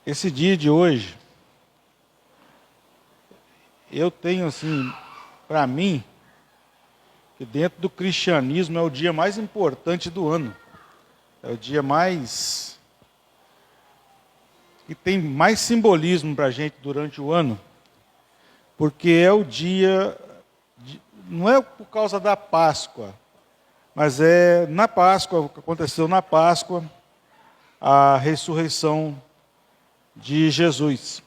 Esse dia de hoje, eu tenho assim, para mim, que dentro do cristianismo é o dia mais importante do ano. É o dia mais que tem mais simbolismo para a gente durante o ano, porque é o dia, não é por causa da Páscoa, mas é na Páscoa, o que aconteceu na Páscoa, a ressurreição de Jesus.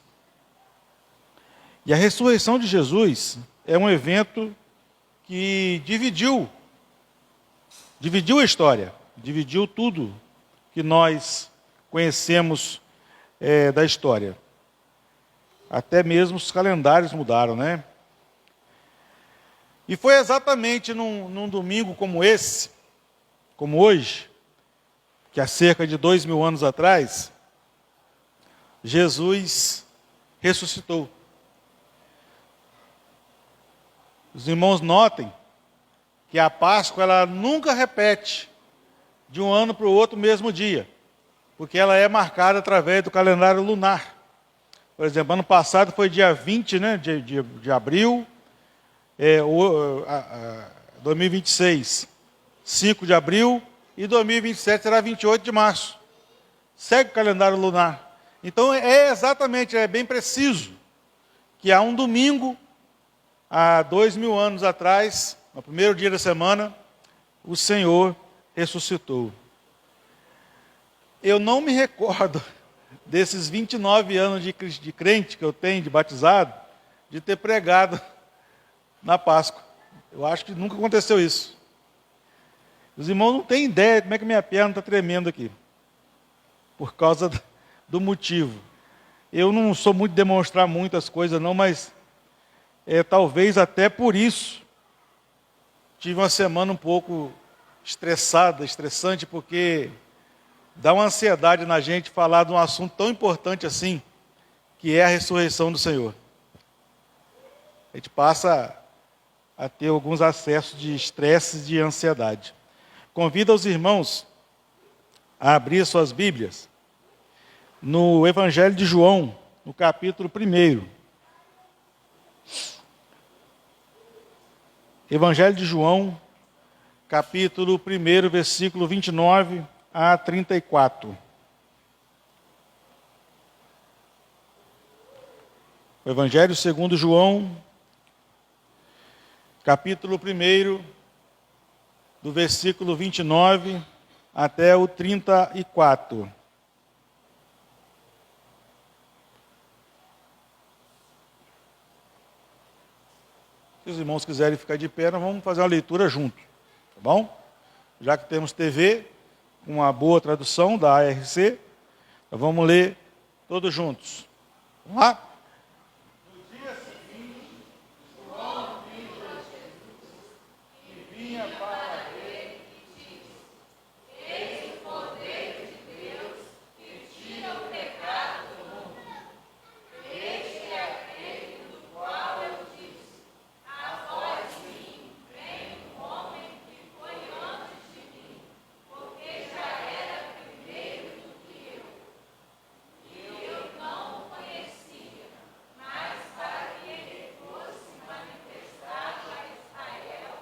E a ressurreição de Jesus é um evento que dividiu a história, dividiu tudo que nós conhecemos da história. Até mesmo os calendários mudaram, né? E foi exatamente num domingo como esse, como hoje, que há cerca de 2000 anos atrás, Jesus ressuscitou. Os irmãos notem que a Páscoa ela nunca repete de um ano para o outro o mesmo dia, porque ela é marcada através do calendário lunar. Por exemplo, ano passado foi dia 20, né, de abril, 2026, 5 de abril, e 2027 será 28 de março. Segue o calendário lunar. Então é bem preciso, que há um domingo, há 2000 anos atrás, no primeiro dia da semana, o Senhor ressuscitou. Eu não me recordo desses 29 anos de crente que eu tenho, de batizado, de ter pregado na Páscoa. Eu acho que nunca aconteceu isso. Os irmãos não têm ideia de como é que minha perna está tremendo aqui, por causa do motivo. Eu não sou muito de demonstrar muitas coisas não, mas talvez até por isso tive uma semana um pouco estressante, porque dá uma ansiedade na gente falar de um assunto tão importante assim, que é a ressurreição do Senhor. A gente passa a ter alguns acessos de estresse e de ansiedade. Convido os irmãos a abrir suas Bíblias no Evangelho de João, no capítulo 1. Evangelho de João, capítulo 1, versículo 29 a 34. O Evangelho segundo João, capítulo 1, do versículo 29 até o 34. Se os irmãos quiserem ficar de pé, nós vamos fazer uma leitura junto, tá bom? Já que temos TV, com uma boa tradução da ARC, nós vamos ler todos juntos. Vamos lá? No dia seguinte, João viu Jesus que vinha para ele e disse: Eis o Cordeiro de Deus que tira o pecado do mundo. Este é aquele do qual eu disse: após mim vem um homem que foi antes de mim, porque já era primeiro do que eu. E eu não o conhecia, mas para que ele fosse manifestado a Israel,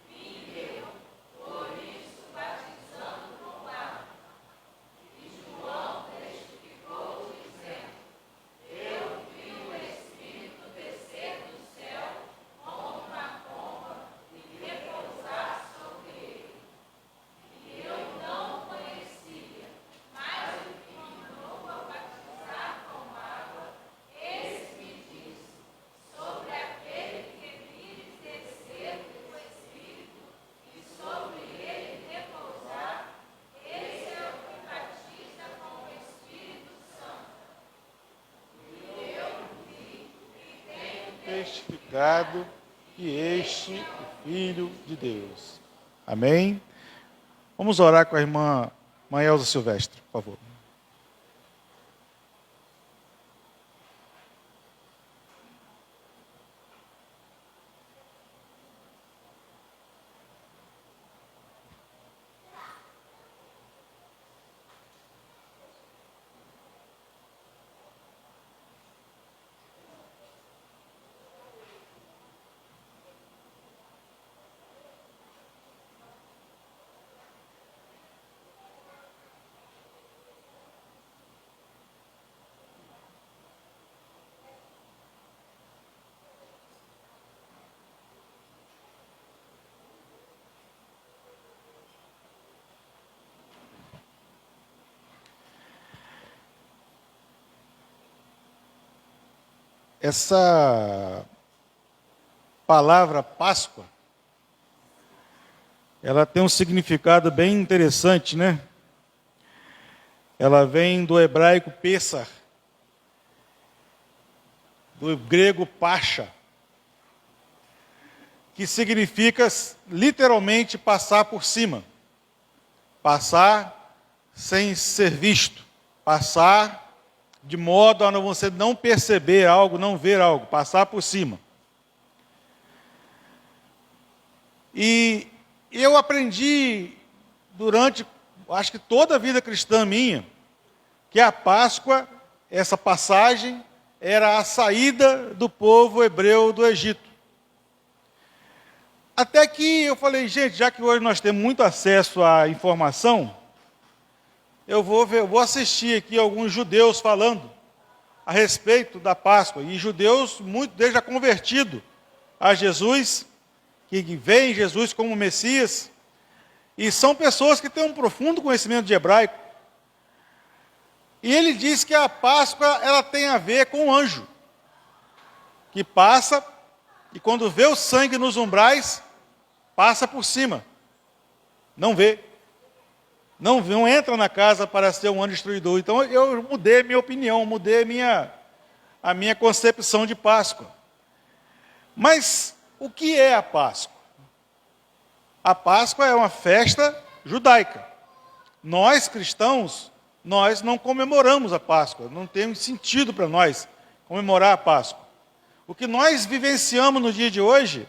vim eu, por isso batizando com água. E João testificou, dizendo: eu vi o Espírito descer do céu como uma pomba e repousar sobre ele. E eu não o conhecia, mas o que me mandou a batizar com água, esse me disse: sobre aquele que vires descer do Espírito e sobre ele repousar, esse é o que batiza com o Espírito Santo. E eu vi e tenho testificado que este é o Filho de Deus. Amém? Vamos orar com a irmã Elza Silvestre, por favor. Essa palavra Páscoa, ela tem um significado bem interessante, né? Ela vem do hebraico Pessar, do grego Pascha, que significa literalmente passar por cima. Passar sem ser visto. Passar de modo a você não perceber algo, não ver algo. Passar por cima. E eu aprendi durante, acho que toda a vida cristã minha, que a Páscoa, essa passagem, era a saída do povo hebreu do Egito. Até que eu falei, gente, já que hoje nós temos muito acesso à informação, eu vou assistir aqui alguns judeus falando a respeito da Páscoa. E judeus, muito deles já convertidos a Jesus, que veem Jesus como Messias, e são pessoas que têm um profundo conhecimento de hebraico. E ele diz que a Páscoa ela tem a ver com o anjo, que passa, e quando vê o sangue nos umbrais, passa por cima, não vê. Não entra na casa para ser um anjo destruidor. Então eu mudei a minha opinião, mudei a minha concepção de Páscoa. Mas o que é a Páscoa? A Páscoa é uma festa judaica. Nós, cristãos, nós não comemoramos a Páscoa. Não tem sentido para nós comemorar a Páscoa. O que nós vivenciamos no dia de hoje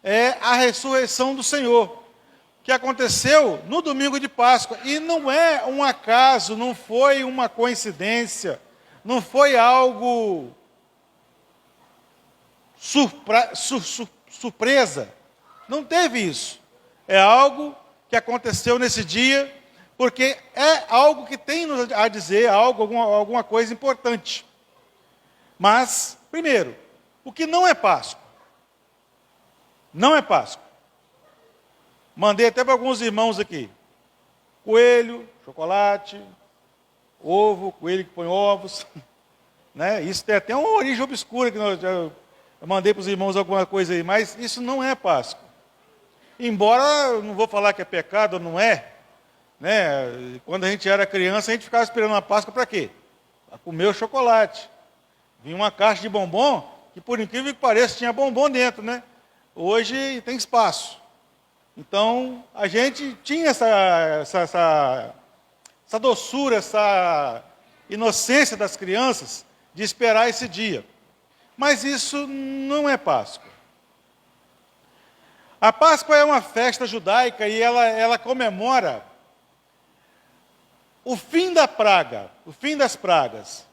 é a ressurreição do Senhor, que aconteceu no domingo de Páscoa. E não é um acaso, não foi uma coincidência, não foi algo surpresa. Não teve isso. É algo que aconteceu nesse dia, porque é algo que tem a dizer, alguma coisa importante. Mas, primeiro, o que não é Páscoa? Não é Páscoa. Mandei até para alguns irmãos aqui. Coelho, chocolate, ovo, coelho que põe ovos. Né? Isso tem até uma origem obscura, que eu mandei para os irmãos alguma coisa aí, mas isso não é Páscoa. Embora, eu não vou falar que é pecado ou não é, né? Quando a gente era criança, a gente ficava esperando a Páscoa para quê? Para comer o chocolate. Vinha uma caixa de bombom, que por incrível que pareça, tinha bombom dentro, né? Hoje tem espaço. Então, a gente tinha essa doçura, essa inocência das crianças de esperar esse dia. Mas isso não é Páscoa. A Páscoa é uma festa judaica e ela comemora o fim da praga, o fim das pragas.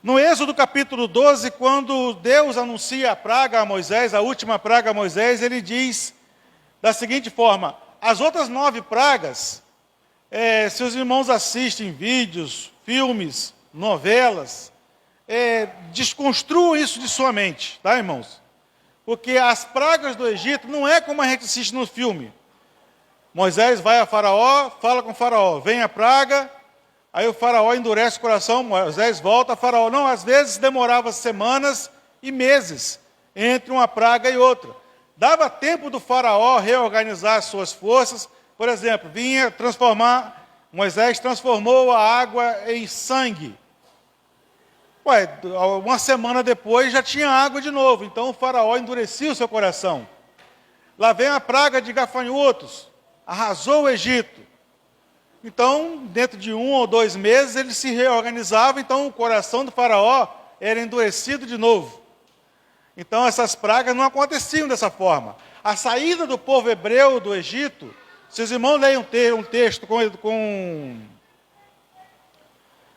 No Êxodo capítulo 12, quando Deus anuncia a praga a Moisés, a última praga a Moisés, ele diz da seguinte forma: as outras 9 pragas, se os irmãos assistem vídeos, filmes, novelas, desconstruam isso de sua mente, tá, irmãos? Porque as pragas do Egito não é como a gente assiste no filme. Moisés vai a Faraó, fala com o Faraó, vem a praga, aí o Faraó endurece o coração, Moisés volta a Faraó. Não, às vezes demorava semanas e meses entre uma praga e outra. Dava tempo do Faraó reorganizar as suas forças. Por exemplo, Moisés transformou a água em sangue. Uma semana depois já tinha água de novo, então o Faraó endurecia o seu coração. Lá vem a praga de gafanhotos, arrasou o Egito. Então, dentro de 1 ou 2 meses, ele se reorganizava, então o coração do Faraó era endurecido de novo. Então, essas pragas não aconteciam dessa forma. A saída do povo hebreu do Egito, se os irmãos leem um texto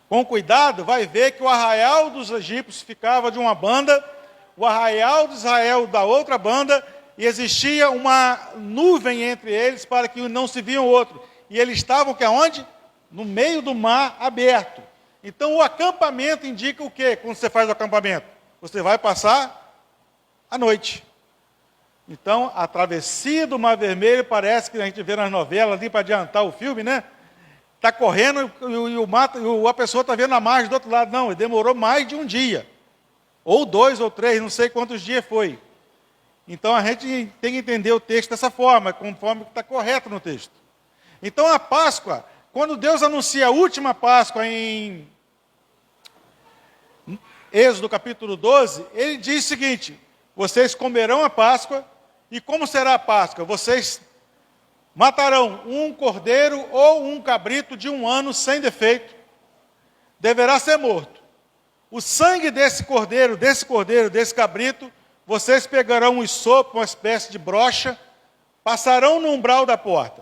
com cuidado, vai ver que o arraial dos egípcios ficava de uma banda, o arraial de Israel da outra banda, e existia uma nuvem entre eles para que não se viam o outro. E eles estavam aonde? No meio do mar aberto. Então o acampamento indica o quê? Quando você faz o acampamento? Você vai passar a noite. Então a travessia do Mar Vermelho parece que a gente vê nas novelas ali para adiantar o filme, né? Está correndo e a pessoa está vendo a margem do outro lado. Não, demorou mais de um dia. Ou 2 ou 3, não sei quantos dias foi. Então a gente tem que entender o texto dessa forma, conforme está correto no texto. Então a Páscoa, quando Deus anuncia a última Páscoa em Êxodo capítulo 12, ele diz o seguinte: vocês comerão a Páscoa, e como será a Páscoa? Vocês matarão um cordeiro ou um cabrito de 1 ano sem defeito, deverá ser morto. O sangue desse cordeiro, desse cabrito, vocês pegarão um isopo, uma espécie de brocha, passarão no umbral da porta.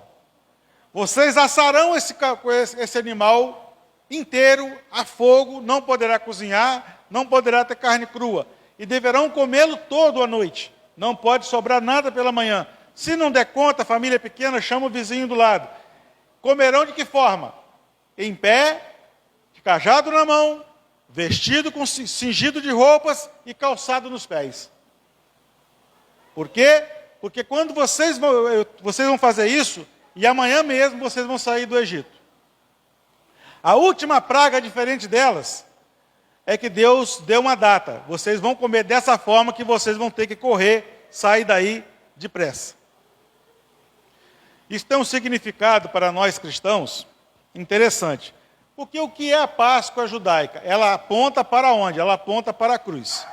Vocês assarão esse animal inteiro a fogo, não poderá cozinhar, não poderá ter carne crua, e deverão comê-lo todo à noite. Não pode sobrar nada pela manhã. Se não der conta, a família pequena chama o vizinho do lado. Comerão de que forma? Em pé, de cajado na mão, vestido com cingido de roupas e calçado nos pés. Por quê? Porque quando vocês vão fazer isso, e amanhã mesmo vocês vão sair do Egito. A última praga, diferente delas, é que Deus deu uma data. Vocês vão comer dessa forma que vocês vão ter que correr, sair daí depressa. Isso tem um significado para nós cristãos interessante. Porque o que é a Páscoa judaica? Ela aponta para onde? Ela aponta para a cruz.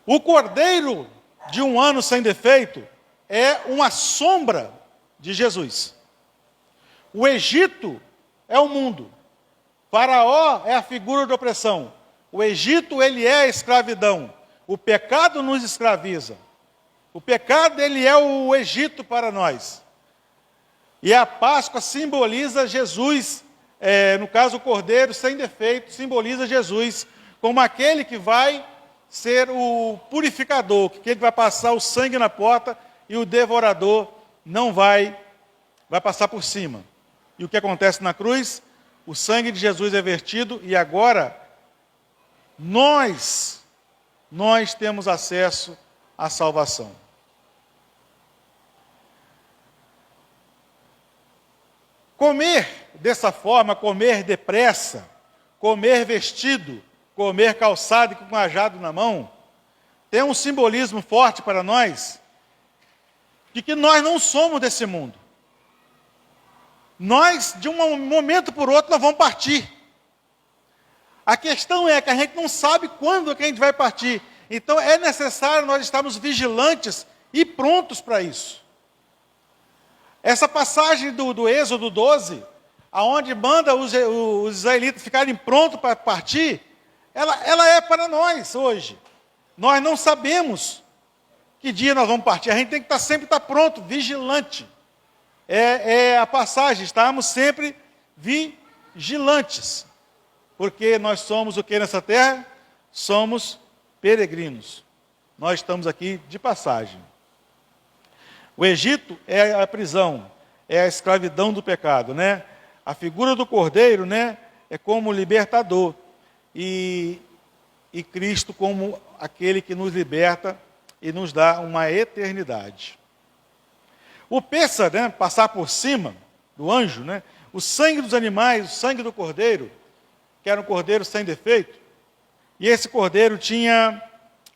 O cordeiro de 1 ano sem defeito é uma sombra de Jesus. O Egito é o mundo. Faraó é a figura de opressão. O Egito, ele é a escravidão. O pecado nos escraviza. O pecado, ele é o Egito para nós. E a Páscoa simboliza Jesus, no caso o cordeiro sem defeito, simboliza Jesus como aquele que vai ser o purificador, que ele vai passar o sangue na porta e o devorador não vai passar por cima. E o que acontece na cruz? O sangue de Jesus é vertido e agora nós temos acesso à salvação. Comer dessa forma, comer depressa, comer vestido, comer calçado e com cajado na mão, tem um simbolismo forte para nós, de que nós não somos desse mundo. Nós, de um momento por outro, nós vamos partir. A questão é que a gente não sabe quando que a gente vai partir. Então é necessário nós estarmos vigilantes e prontos para isso. Essa passagem do Êxodo 12, aonde manda os israelitas ficarem prontos para partir, ela é para nós hoje. Nós não sabemos que dia nós vamos partir. A gente tem que sempre estar pronto, vigilante. É a passagem, estamos sempre vigilantes. Porque nós somos o que nessa terra? Somos peregrinos. Nós estamos aqui de passagem. O Egito é a prisão, é a escravidão do pecado, né? A figura do cordeiro, né, é como libertador. E Cristo como aquele que nos liberta e nos dá uma eternidade. O Pêssar, né, passar por cima do anjo, né, o sangue dos animais, o sangue do cordeiro, que era um cordeiro sem defeito, e esse cordeiro tinha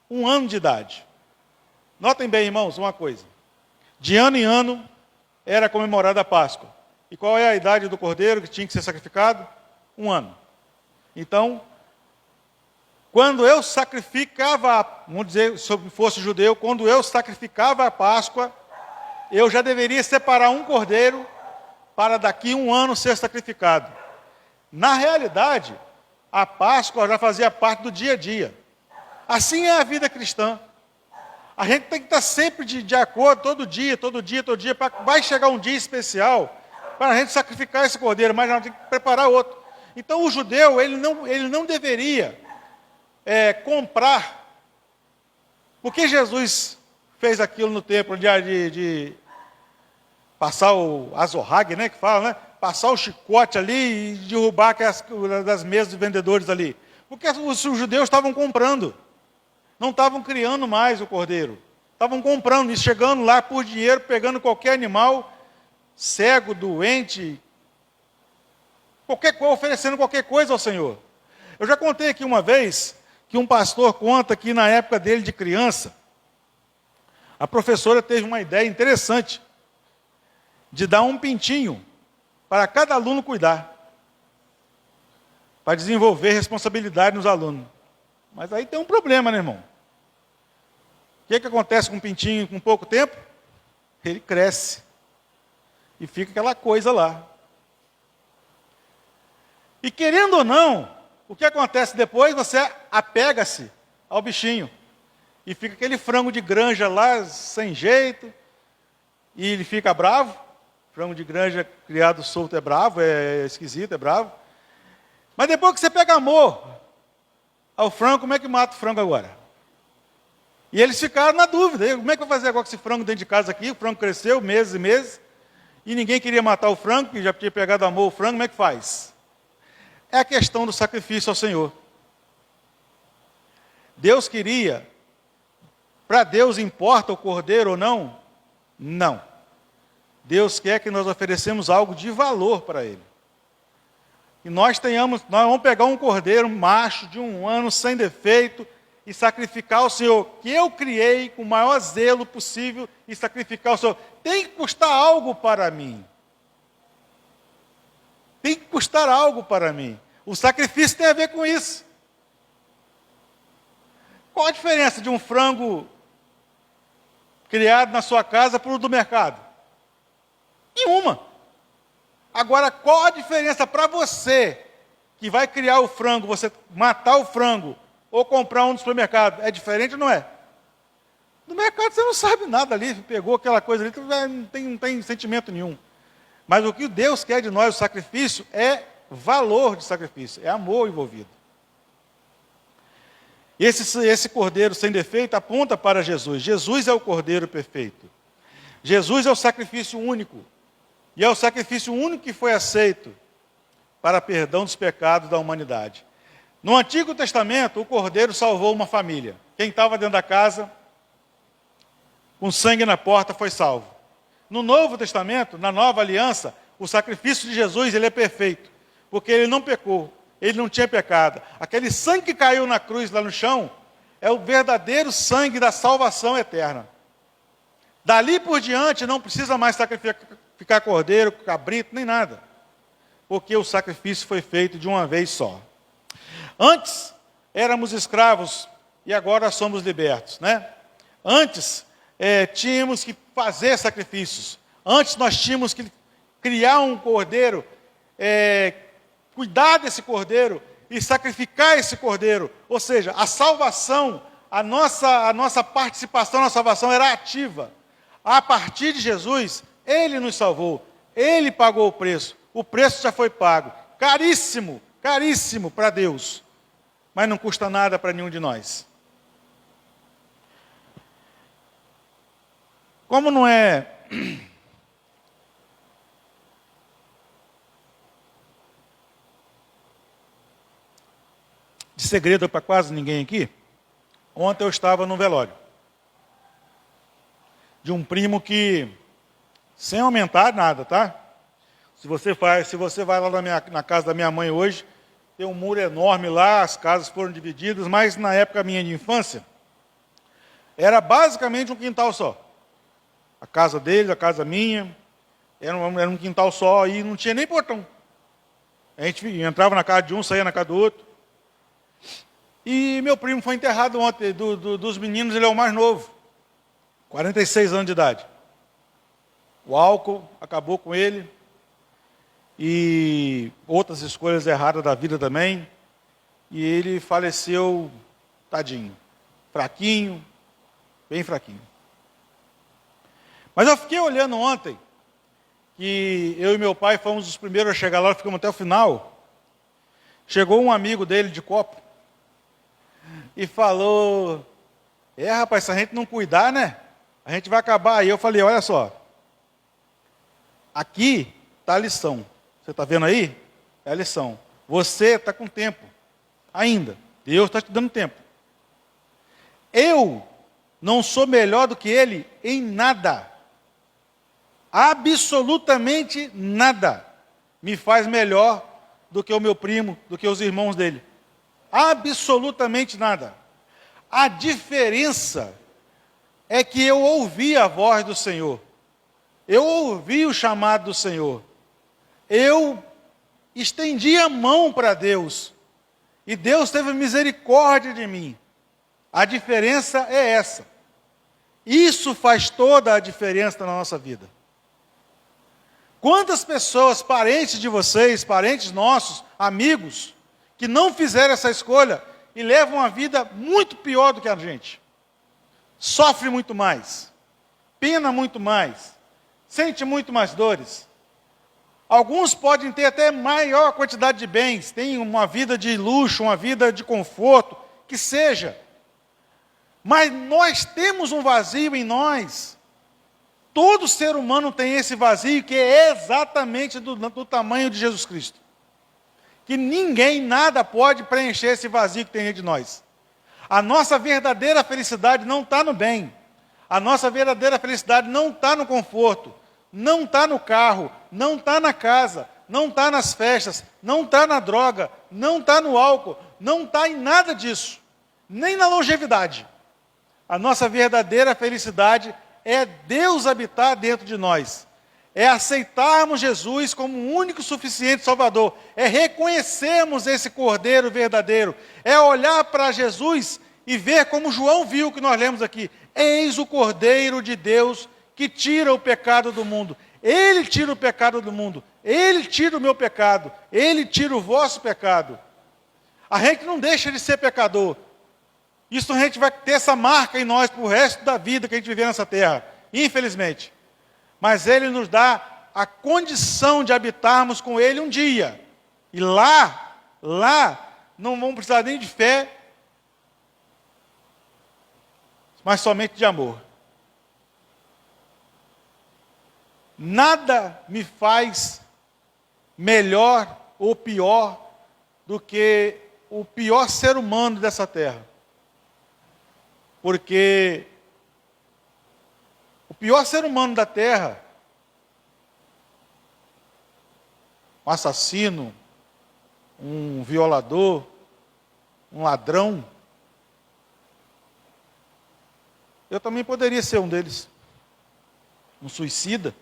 1 ano de idade. Notem bem, irmãos, uma coisa. De ano em ano era comemorada a Páscoa. E qual é a idade do cordeiro que tinha que ser sacrificado? 1 ano. Então, quando eu sacrificava, vamos dizer, se eu fosse judeu, quando eu sacrificava a Páscoa, eu já deveria separar um cordeiro para daqui 1 ano ser sacrificado. Na realidade, a Páscoa já fazia parte do dia a dia. Assim é a vida cristã. A gente tem que estar sempre de acordo, todo dia, vai chegar um dia especial para a gente sacrificar esse cordeiro, mas nós temos que preparar outro. Então o judeu, ele não deveria comprar. Por que Jesus fez aquilo no templo de passar o azorrague, né, que fala, né? Passar o chicote ali e derrubar das mesas de vendedores ali. Porque os judeus estavam comprando. Não estavam criando mais o cordeiro. Estavam comprando e chegando lá por dinheiro, pegando qualquer animal, cego, doente, oferecendo qualquer coisa ao Senhor. Eu já contei aqui uma vez que um pastor conta que na época dele de criança, a professora teve uma ideia interessante de dar um pintinho para cada aluno cuidar, para desenvolver responsabilidade nos alunos. Mas aí tem um problema, né, irmão? O que acontece com um pintinho com pouco tempo? Ele cresce e fica aquela coisa lá. E querendo ou não, o que acontece depois? Você apega-se ao bichinho. E fica aquele frango de granja lá, sem jeito. E ele fica bravo. Frango de granja criado solto é bravo, é esquisito, é bravo. Mas depois que você pega amor ao frango, como é que mata o frango agora? E eles ficaram na dúvida. Como é que eu vou fazer agora com esse frango dentro de casa aqui? O frango cresceu meses e meses. E ninguém queria matar o frango, que já tinha pegado amor ao frango. Como é que faz? É a questão do sacrifício ao Senhor. Deus queria, para Deus importa o cordeiro ou não? Não. Deus quer que nós oferecemos algo de valor para Ele. E nós vamos pegar um cordeiro macho de 1 ano, sem defeito, e sacrificar ao Senhor, que eu criei com o maior zelo possível, e sacrificar ao Senhor. Tem que custar algo para mim. Tem que custar algo para mim. O sacrifício tem a ver com isso. Qual a diferença de um frango criado na sua casa para o do mercado? Nenhuma. Agora, qual a diferença para você, que vai criar o frango, você matar o frango, ou comprar um do supermercado? É diferente ou não é? No mercado você não sabe nada ali, pegou aquela coisa ali, não tem sentimento nenhum. Mas o que Deus quer de nós, o sacrifício, é valor de sacrifício, é amor envolvido. Esse cordeiro sem defeito aponta para Jesus. Jesus é o cordeiro perfeito. Jesus é o sacrifício único. E é o sacrifício único que foi aceito para perdão dos pecados da humanidade. No Antigo Testamento, o cordeiro salvou uma família. Quem estava dentro da casa, com sangue na porta, foi salvo. No Novo Testamento, na Nova Aliança, o sacrifício de Jesus ele é perfeito, porque ele não pecou, ele não tinha pecado. Aquele sangue que caiu na cruz lá no chão é o verdadeiro sangue da salvação eterna. Dali por diante não precisa mais sacrificar cordeiro, cabrito, nem nada, porque o sacrifício foi feito de uma vez só. Antes éramos escravos e agora somos libertos, né? Antes tínhamos que fazer sacrifícios. Antes nós tínhamos que criar um cordeiro, cuidar desse cordeiro e sacrificar esse cordeiro. Ou seja, a salvação, a nossa participação na salvação era ativa. A partir de Jesus, Ele nos salvou. Ele pagou o preço. O preço já foi pago. Caríssimo, caríssimo para Deus. Mas não custa nada para nenhum de nós. Como não é de segredo para quase ninguém aqui, ontem eu estava no velório de um primo que, sem aumentar nada, tá? Se você vai lá na casa da minha mãe hoje, tem um muro enorme lá, as casas foram divididas, mas na época minha de infância, era basicamente um quintal só. A casa dele, a casa minha, era um quintal só e não tinha nem portão. A gente entrava na casa de um, saía na casa do outro. E meu primo foi enterrado ontem, dos meninos, ele é o mais novo, 46 anos de idade. O álcool acabou com ele, e outras escolhas erradas da vida também, e ele faleceu, tadinho, fraquinho, bem fraquinho. Mas eu fiquei olhando ontem, que eu e meu pai fomos os primeiros a chegar lá, ficamos até o final. Chegou um amigo dele de copo, e falou, rapaz, se a gente não cuidar, né, a gente vai acabar. Aí eu falei, olha só, aqui está a lição. Você está vendo aí? É a lição. Você está com tempo ainda. Deus está te dando tempo. Eu não sou melhor do que ele em nada. Absolutamente nada me faz melhor do que o meu primo, do que os irmãos dele. Absolutamente nada. A diferença é que eu ouvi a voz do Senhor. Eu ouvi o chamado do Senhor. Eu estendi a mão para Deus. E Deus teve misericórdia de mim. A diferença é essa. Isso faz toda a diferença na nossa vida. Quantas pessoas, parentes de vocês, parentes nossos, amigos, que não fizeram essa escolha e levam uma vida muito pior do que a gente. Sofre muito mais, pena muito mais, sente muito mais dores. Alguns podem ter até maior quantidade de bens, têm uma vida de luxo, uma vida de conforto, que seja. Mas nós temos um vazio em nós. Todo ser humano tem esse vazio que é exatamente do tamanho de Jesus Cristo. Que ninguém, nada pode preencher esse vazio que tem dentro de nós. A nossa verdadeira felicidade não está no bem. A nossa verdadeira felicidade não está no conforto. Não está no carro. Não está na casa. Não está nas festas. Não está na droga. Não está no álcool. Não está em nada disso. Nem na longevidade. A nossa verdadeira felicidade é Deus habitar dentro de nós. É aceitarmos Jesus como o único e suficiente Salvador. É reconhecermos esse Cordeiro verdadeiro. É olhar para Jesus e ver como João viu, que nós lemos aqui. Eis o Cordeiro de Deus que tira o pecado do mundo. Ele tira o pecado do mundo. Ele tira o meu pecado. Ele tira o vosso pecado. A gente não deixa de ser pecador. Isso a gente vai ter essa marca em nós para o resto da vida que a gente viver nessa terra. Infelizmente. Mas Ele nos dá a condição de habitarmos com Ele um dia. E lá, não vamos precisar nem de fé, mas somente de amor. Nada me faz melhor ou pior do que o pior ser humano dessa terra. Porque o pior ser humano da terra, um assassino, um violador, um ladrão, eu também poderia ser um deles, um suicida.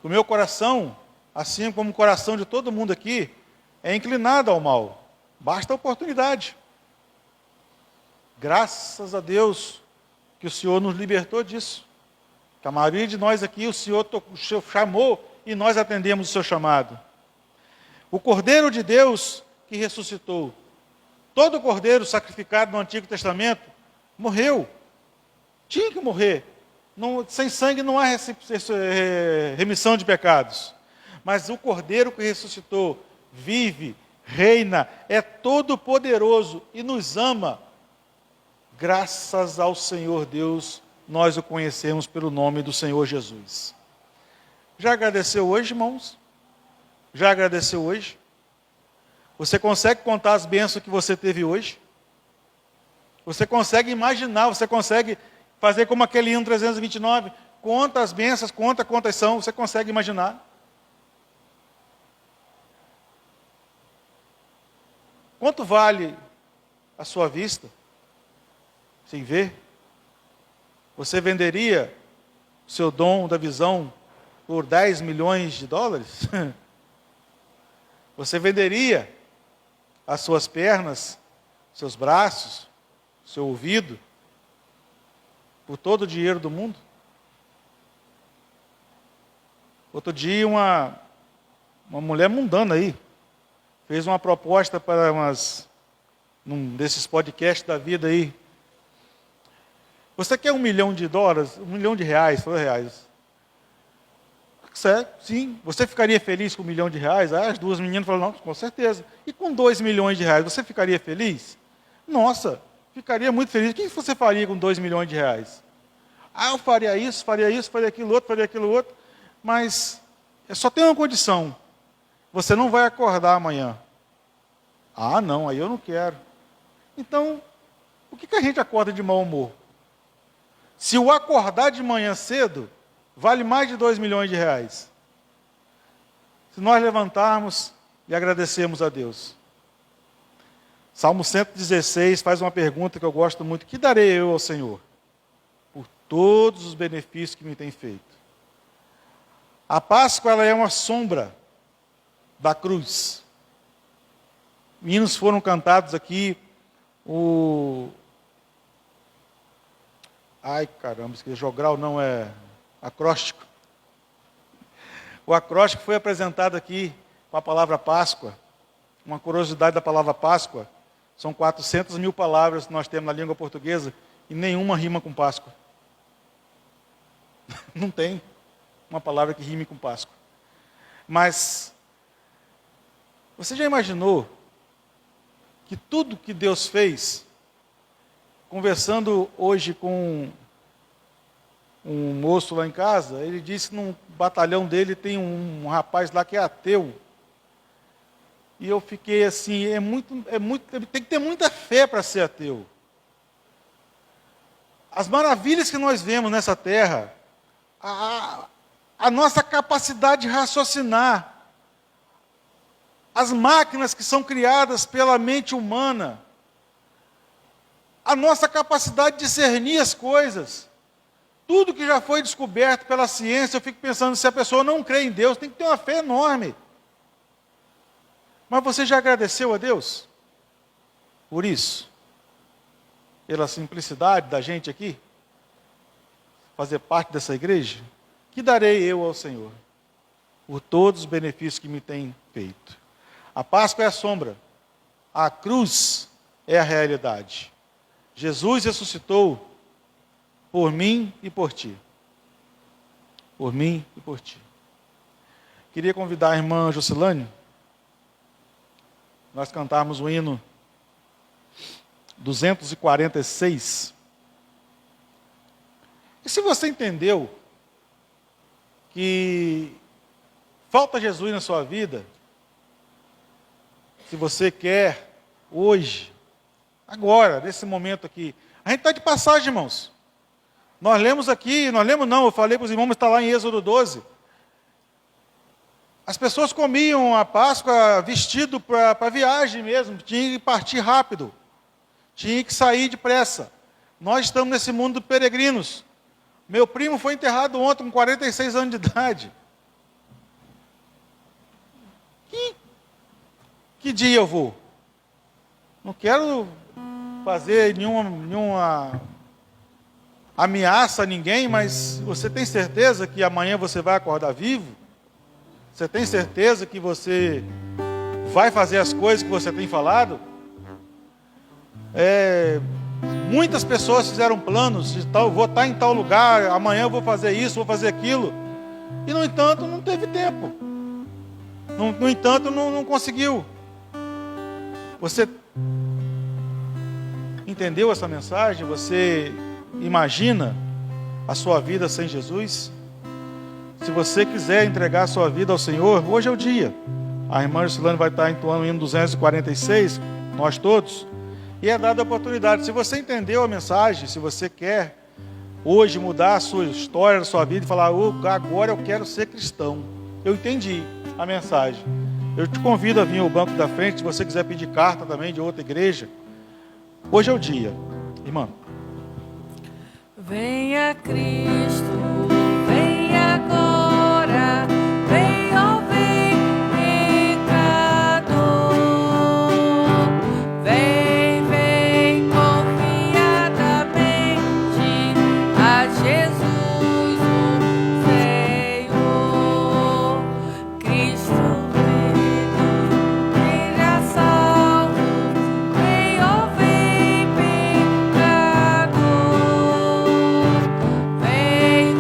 O meu coração, assim como o coração de todo mundo aqui, é inclinado ao mal. Basta a oportunidade. Graças a Deus que o Senhor nos libertou disso. Que a maioria de nós aqui, o Senhor chamou e nós atendemos o seu chamado. O Cordeiro de Deus que ressuscitou. Todo cordeiro sacrificado no Antigo Testamento morreu. Tinha que morrer. Sem sangue não há remissão de pecados. Mas o Cordeiro que ressuscitou, vive, reina, é todo poderoso e nos ama. Graças ao Senhor Deus, nós o conhecemos pelo nome do Senhor Jesus. Já agradeceu hoje, irmãos? Já agradeceu hoje? Você consegue contar as bênçãos que você teve hoje? Você consegue imaginar, você consegue fazer como aquele hino 329? Conta as bênçãos, conta quantas são, você consegue imaginar? Quanto vale a sua vista? Sem ver? Você venderia o seu dom da visão por 10 milhões de dólares? Você venderia as suas pernas, seus braços, seu ouvido, por todo o dinheiro do mundo? Outro dia uma mulher mundana aí, fez uma proposta para num desses podcasts da vida aí. Você quer $1 milhão de dólares? $1 milhão de reais? Falou reais. Sim. Você ficaria feliz com $1 milhão de reais? As duas meninas falaram, não, com certeza. E com 2 milhões de reais, você ficaria feliz? Nossa, ficaria muito feliz. O que você faria com 2 milhões de reais? Eu faria isso, faria aquilo outro. Mas só tem uma condição. Você não vai acordar amanhã. Não, aí eu não quero. Então, por que a gente acorda de mau humor? Se o acordar de manhã cedo, vale mais de 2 milhões de reais. Se nós levantarmos e agradecemos a Deus. Salmo 116 faz uma pergunta que eu gosto muito: que darei eu ao Senhor por todos os benefícios que me tem feito? A Páscoa, ela é uma sombra da cruz. Hinos foram cantados aqui, Ai, caramba, esqueci, jogral não é acróstico. O acróstico foi apresentado aqui com a palavra Páscoa. Uma curiosidade da palavra Páscoa: são 400 mil palavras que nós temos na língua portuguesa e nenhuma rima com Páscoa. Não tem uma palavra que rime com Páscoa. Mas você já imaginou que tudo que Deus fez? Conversando hoje com um moço lá em casa, ele disse que num batalhão dele tem um rapaz lá que é ateu. E eu fiquei assim, tem que ter muita fé para ser ateu. As maravilhas que nós vemos nessa terra, a nossa capacidade de raciocinar, as máquinas que são criadas pela mente humana, a nossa capacidade de discernir as coisas, tudo que já foi descoberto pela ciência, eu fico pensando, se a pessoa não crê em Deus, tem que ter uma fé enorme. Mas você já agradeceu a Deus por isso? Pela simplicidade da gente aqui? Fazer parte dessa igreja? Que darei eu ao Senhor por todos os benefícios que me tem feito? A Páscoa é a sombra, a cruz é a realidade. Jesus ressuscitou por mim e por ti. Por mim e por ti. Queria convidar a irmã Jocilane, nós cantarmos o hino 246. E se você entendeu que falta Jesus na sua vida, se você quer hoje, agora, nesse momento aqui, a gente está de passagem, irmãos. Nós lemos aqui, eu falei para os irmãos, está lá em Êxodo 12. As pessoas comiam a Páscoa vestido para viagem mesmo, tinha que partir rápido, tinha que sair depressa. Nós estamos nesse mundo de peregrinos. Meu primo foi enterrado ontem com 46 anos de idade. Que dia eu vou? Não quero fazer nenhuma ameaça a ninguém, mas você tem certeza que amanhã você vai acordar vivo? Você tem certeza que você vai fazer as coisas que você tem falado? Muitas pessoas fizeram planos de tal, vou estar em tal lugar, amanhã eu vou fazer isso, vou fazer aquilo. E, no entanto, não teve tempo. No entanto, não conseguiu. Você entendeu essa mensagem? Você imagina a sua vida sem Jesus? Se você quiser entregar a sua vida ao Senhor, hoje é o dia. A irmã Jocilane vai estar entoando o hino 246, nós todos. E é dada a oportunidade. Se você entendeu a mensagem, se você quer hoje mudar a sua história, a sua vida e falar, agora eu quero ser cristão. Eu entendi a mensagem. Eu te convido a vir ao banco da frente, se você quiser pedir carta também de outra igreja. Hoje é o dia, irmã. Venha Cristo, vem agora, vem, ó vem, pecador. Vem, vem confiadamente a Jesus o Senhor. Cristo ele é salvo, vem, ó vem, pecador. Vem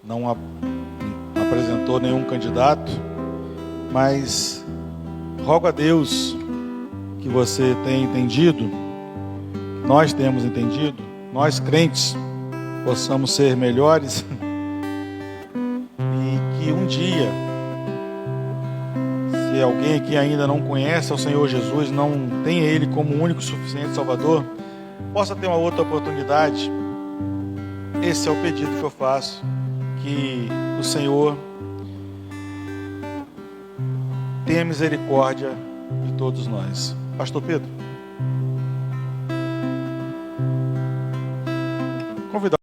não apresentou nenhum candidato, mas rogo a Deus que você tenha entendido, nós temos entendido, nós crentes possamos ser melhores e que um dia, se alguém aqui ainda não conhece ao Senhor Jesus, não tem Ele como único e suficiente Salvador, possa ter uma outra oportunidade. Esse é o pedido que eu faço, que o Senhor tenha misericórdia de todos nós. Pastor Pedro. Convidar